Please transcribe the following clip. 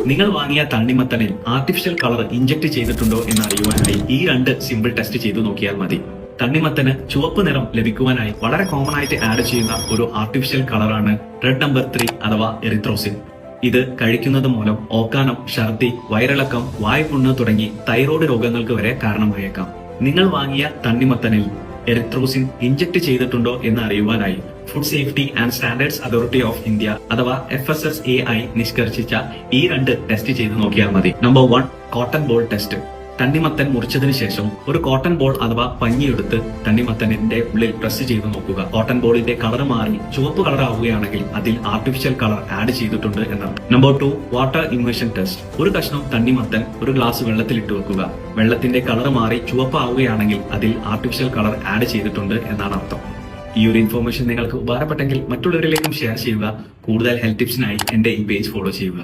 നിങ്ങൾ വാങ്ങിയ തണ്ണിമത്തനിൽ artificial colour inject ചെയ്തിട്ടുണ്ടോ എന്ന് അറിയുവാനായി ഈ 2 സിമ്പിൾ ടെസ്റ്റ് ചെയ്തു നോക്കിയാൽ മതി. തണ്ണിമത്തന് ചുവപ്പ് നിറം ലഭിക്കുവാനായി വളരെ കോമൺ ആയിട്ട് ആഡ് ചെയ്യുന്ന ഒരു ആർട്ടിഫിഷ്യൽ കളറാണ് റെഡ് നമ്പർ 3 അഥവാ എറിത്രോസിൻ. ഇത് കഴിക്കുന്നത് മൂലം ഓക്കാനം, ഛർദി, വയറിളക്കം, വായ്പുണ്ണ് തുടങ്ങി തൈറോയ്ഡ് രോഗങ്ങൾക്ക് വരെ കാരണമായേക്കാം. നിങ്ങൾ വാങ്ങിയ തണ്ണിമത്തനിൽ എറിത്രോസിൻ ഇഞ്ചക്ട് ചെയ്തിട്ടുണ്ടോ എന്ന് അറിയുവാനായി food safety and standards authority of India അഥവാ FSSAI നിഷ്കർഷിച്ച ഈ 2 ടെസ്റ്റ് ചെയ്ത് നോക്കിയാൽ മതി. Number 1, cotton ball test. തണ്ണിമത്തൻ മുറിച്ചതിന് ശേഷം ഒരു കോട്ടൺ ബോൾ അഥവാ പഞ്ഞിയെടുത്ത് തണ്ണിമത്തനിന്റെ ഉള്ളിൽ പ്രസ് ചെയ്ത് നോക്കുക. കോട്ടൺ ബോളിന്റെ കളർ മാറി ചുവപ്പ് കളർ ആവുകയാണെങ്കിൽ അതിൽ ആർട്ടിഫിഷ്യൽ കളർ ആഡ് ചെയ്തിട്ടുണ്ട് എന്നാണ്. Number 2, water immersion test. ഒരു കഷ്ണം തണ്ണിമത്തൻ ഒരു ഗ്ലാസ് വെള്ളത്തിൽ ഇട്ട് വെക്കുക. വെള്ളത്തിന്റെ കളർ മാറി ചുവപ്പ് ആവുകയാണെങ്കിൽ അതിൽ ആർട്ടിഫിഷ്യൽ കളർ ആഡ് ചെയ്തിട്ടുണ്ട് എന്നാണ് അർത്ഥം. ഈ ഒരു ഇൻഫോർമേഷൻ നിങ്ങൾക്ക് ഉപകാരപ്പെട്ടെങ്കിൽ മറ്റുള്ളവരിലേക്കും ഷെയർ ചെയ്യുക. കൂടുതൽ ഹെൽത്ത് ടിപ്സിനായി എന്റെ ഈ പേജ് ഫോളോ ചെയ്യുക.